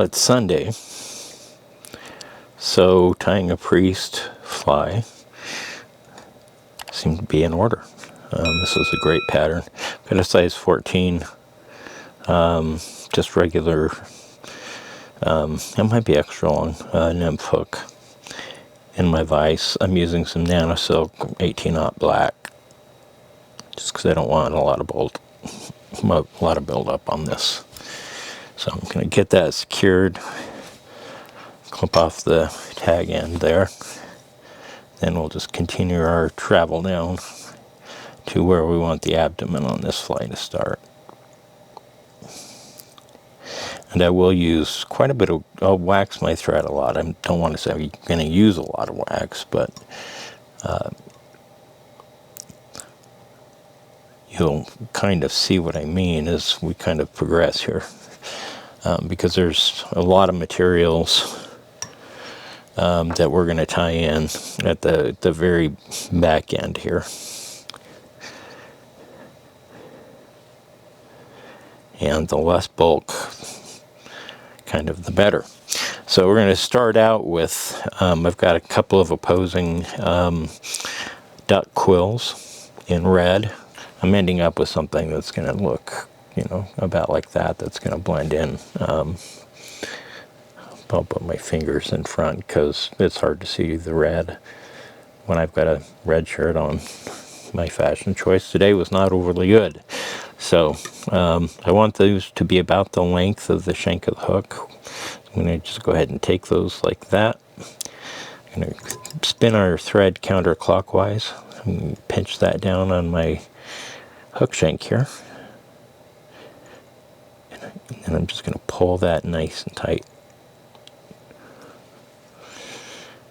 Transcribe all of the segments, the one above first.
it's Sunday, so tying a priest fly seemed to be in order. This is a great pattern. Got a size 14, just regular, it might be extra long, nymph hook. In my vise, I'm using some nano silk 18-aught black, just because I don't want a lot of build up on this. So I'm going to get that secured, clip off the tag end there, then we'll just continue our travel down to where we want the abdomen on this fly to start. And I will use quite a bit of, I'll wax my thread a lot. I don't want to say I'm going to use a lot of wax, but you'll kind of see what I mean as we kind of progress here. Because there's a lot of materials that we're going to tie in at the very back end here. And the less bulk, kind of the better. So we're going to start out with, I've got a couple of opposing duck quills in red. I'm ending up with something that's going to look, you know, about like that, that's going to blend in. I'll put my fingers in front because it's hard to see the red when I've got a red shirt on. My fashion choice today was not overly good. So I want those to be about the length of the shank of the hook. I'm going to just go ahead and take those like that. I'm going to spin our thread counterclockwise and pinch that down on my hook shank here. And I'm just going to pull that nice and tight.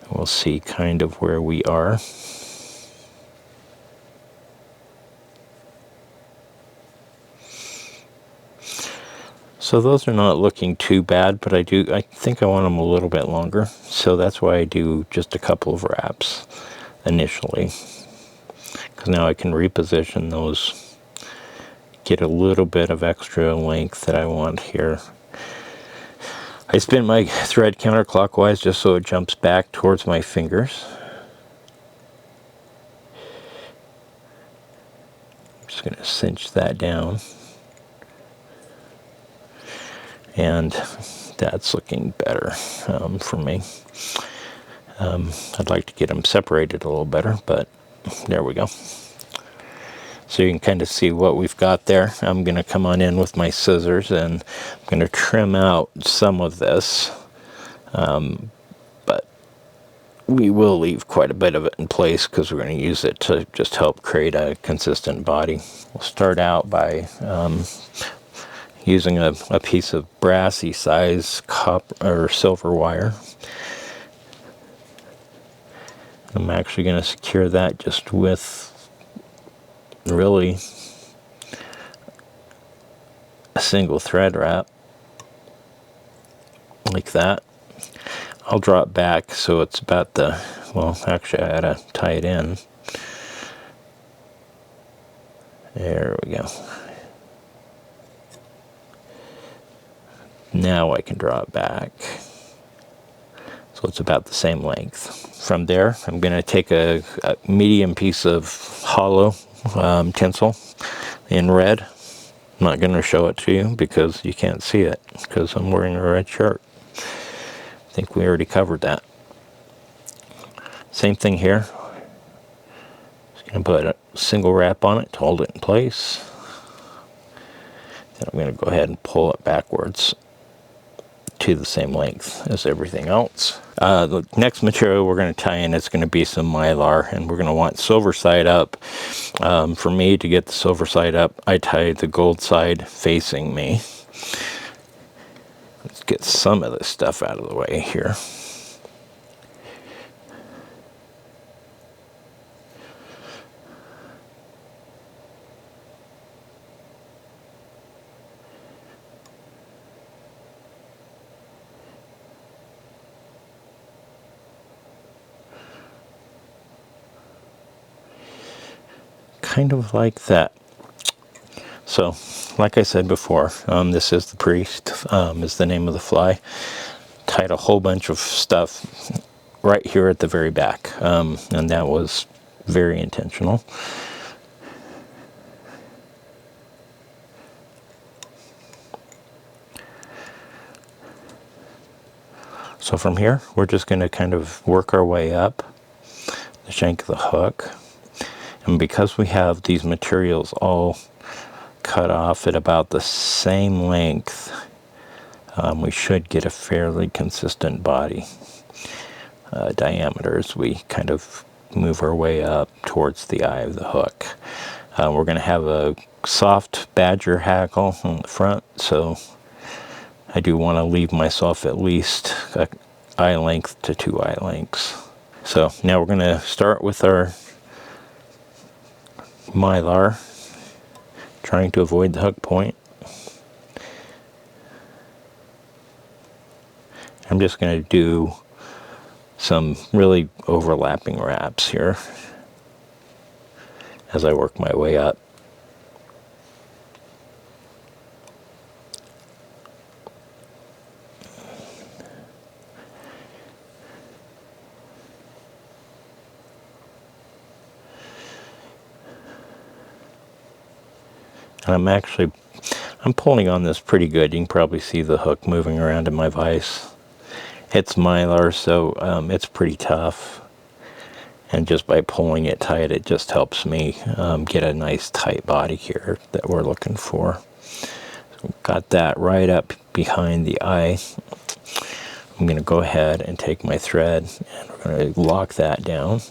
We'll see kind of where we are. So those are not looking too bad, but I think I want them a little bit longer. So that's why I do just a couple of wraps initially. Because now I can reposition those, get a little bit of extra length that I want here. I spin my thread counterclockwise just so it jumps back towards my fingers. I'm just going to cinch that down. And that's looking better for me. I'd like to get them separated a little better, but there we go. So you can kind of see what we've got there. I'm going to come on in with my scissors and I'm going to trim out some of this. But we will leave quite a bit of it in place because we're going to use it to just help create a consistent body. We'll start out by using a piece of brassy size copper or silver wire. I'm actually going to secure that just with really a single thread wrap like that. I'll drop back so it's about the, well, actually I had to tie it in. There we go. Now I can draw it back. So it's about the same length. From there, I'm going to take a medium piece of hollow tinsel in red. I'm not going to show it to you because you can't see it because I'm wearing a red shirt. I think we already covered that. Same thing here. Just going to put a single wrap on it to hold it in place. Then I'm going to go ahead and pull it backwards to the same length as everything else. The next material we're going to tie in is going to be some Mylar, and we're going to want silver side up. For me, to get the silver side up, I tie the gold side facing me. Let's get some of this stuff out of the way here. Kind of like that. So like I said before, this is the Priest, is the name of the fly. Tied a whole bunch of stuff right here at the very back, and that was very intentional. So from here, we're just going to kind of work our way up the shank of the hook. And because we have these materials all cut off at about the same length, we should get a fairly consistent body diameter as we kind of move our way up towards the eye of the hook. We're going to have a soft badger hackle on the front, so I do want to leave myself at least an eye length to 2 eye lengths. So now we're going to start with our Mylar, trying to avoid the hook point. I'm just going to do some really overlapping wraps here as I work my way up. And I'm pulling on this pretty good. You can probably see the hook moving around in my vise. It's Mylar, so it's pretty tough. And just by pulling it tight, it just helps me get a nice tight body here that we're looking for. So got that right up behind the eye. I'm going to go ahead and take my thread, and we're going to lock that down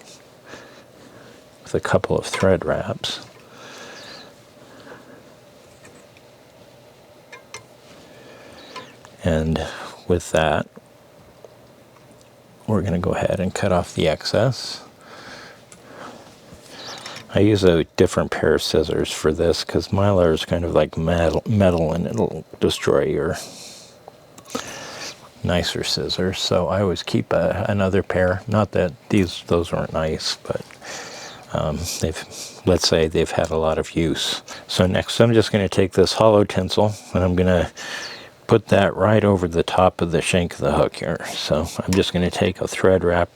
with a couple of thread wraps. And with that, we're going to go ahead and cut off the excess. I use a different pair of scissors for this because Mylar is kind of like metal and it'll destroy your nicer scissors. So I always keep another pair. Not that those aren't nice, but let's say they've had a lot of use. So next I'm just going to take this holotinsel and I'm going to put that right over the top of the shank of the hook here. So I'm just going to take a thread wrap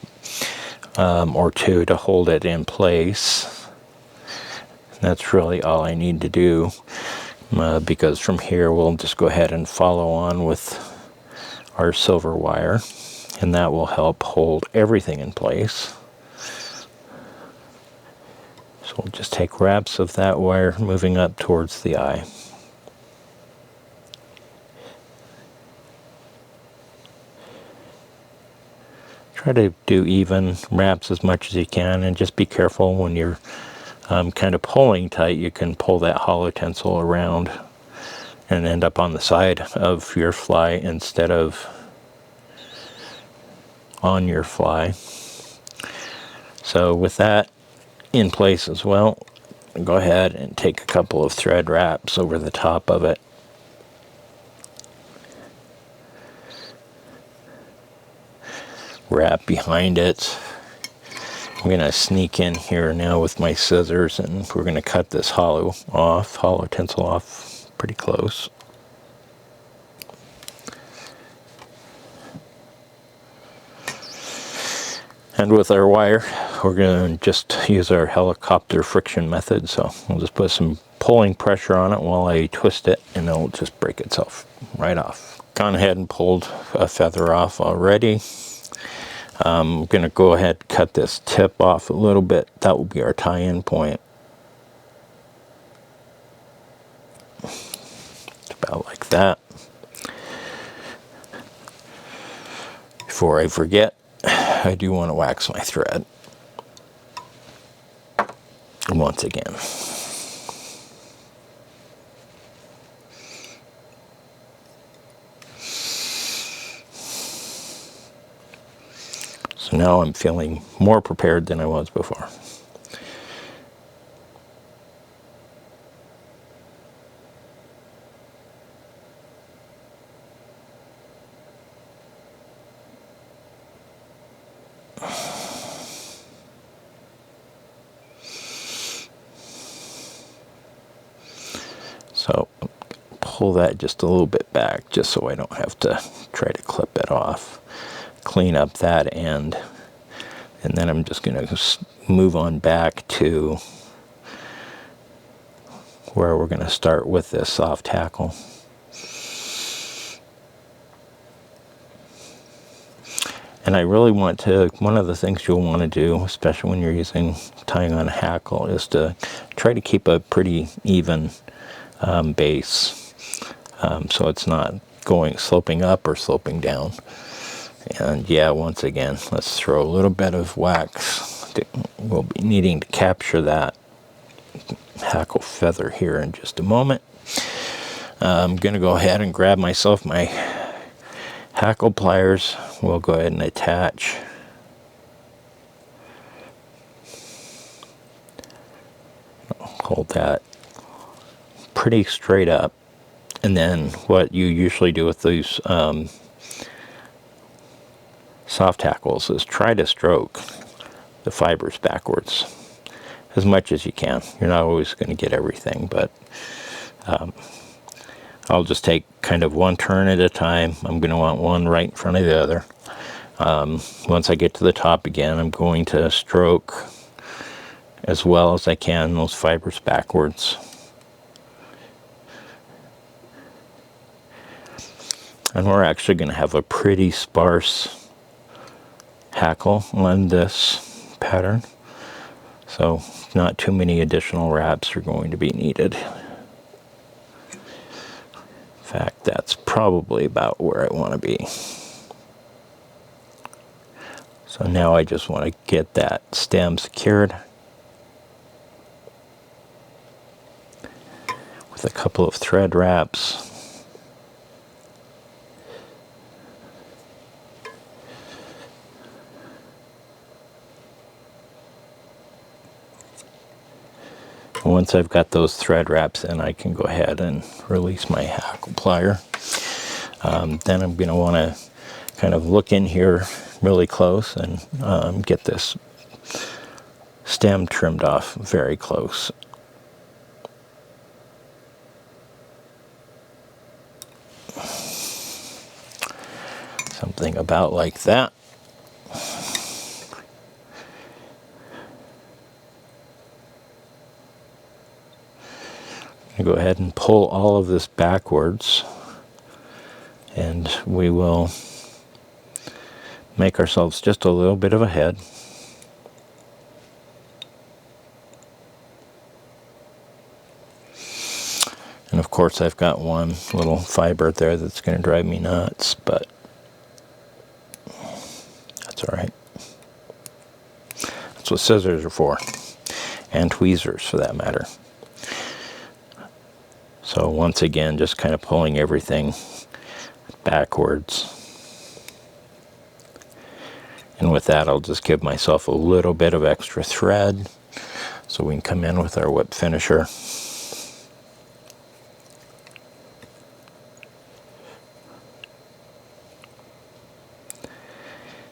or two to hold it in place. That's really all I need to do, because from here we'll just go ahead and follow on with our silver wire, and that will help hold everything in place. So we'll just take wraps of that wire moving up towards the eye. Try to do even wraps as much as you can, and just be careful when you're kind of pulling tight. You can pull that holotinsel around and end up on the side of your fly instead of on your fly. So with that in place as well, go ahead and take a couple of thread wraps over the top of it. Wrap behind it. I'm going to sneak in here now with my scissors, and we're going to cut this holotinsel off pretty close. And with our wire, we're going to just use our helicopter friction method. So we'll just put some pulling pressure on it while I twist it, and it'll just break itself right off. Gone ahead and pulled a feather off already. I'm going to go ahead and cut this tip off a little bit. That will be our tie-in point. About like that. Before I forget, I do want to wax my thread once again. So now I'm feeling more prepared than I was before. So pull that just a little bit back just so I don't have to try to clip it off. Clean up that end, and then I'm just going to move on back to where we're going to start with this soft hackle. And I really want to, one of the things you'll want to do, especially when you're tying on a hackle, is to try to keep a pretty even base, so it's not sloping up or sloping down. And yeah, once again, let's throw a little bit of wax. We'll be needing to capture that hackle feather here in just a moment. I'm going to go ahead and grab myself my hackle pliers. We'll go ahead and attach. Hold that pretty straight up. And then what you usually do with these soft hackles is try to stroke the fibers backwards as much as you can. You're not always going to get everything, but I'll just take kind of one turn at a time. I'm going to want one right in front of the other. Once I get to the top again, I'm going to stroke as well as I can those fibers backwards. And we're actually going to have a pretty sparse hackle on this pattern, so not too many additional wraps are going to be needed. In fact, that's probably about where I want to be. So now I just want to get that stem secured with a couple of thread wraps. Once I've got those thread wraps in, I can go ahead and release my hackle plier. Then I'm going to want to kind of look in here really close and get this stem trimmed off very close. Something about like that. Go ahead and pull all of this backwards, and we will make ourselves just a little bit of a head. And of course I've got one little fiber there that's going to drive me nuts, but that's alright. That's what scissors are for, and tweezers for that matter. So once again, just kind of pulling everything backwards. And with that, I'll just give myself a little bit of extra thread so we can come in with our whip finisher.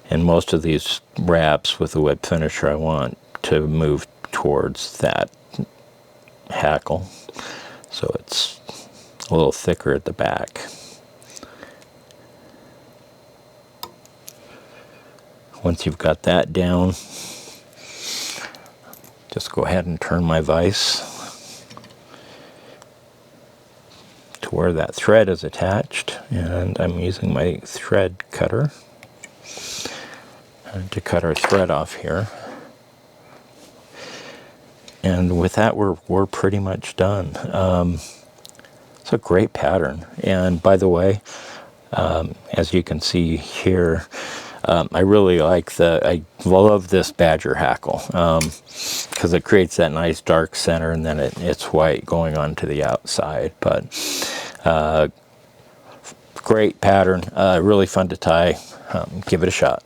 And most of these wraps with the whip finisher, I want to move towards that hackle, so it's a little thicker at the back. Once you've got that down, just go ahead and turn my vise to where that thread is attached, and I'm using my thread cutter to cut our thread off here. And with that, we're pretty much done. It's a great pattern. And by the way, as you can see here, I really like I love this badger hackle because it creates that nice dark center, and then it's white going on to the outside. But great pattern, really fun to tie. Give it a shot.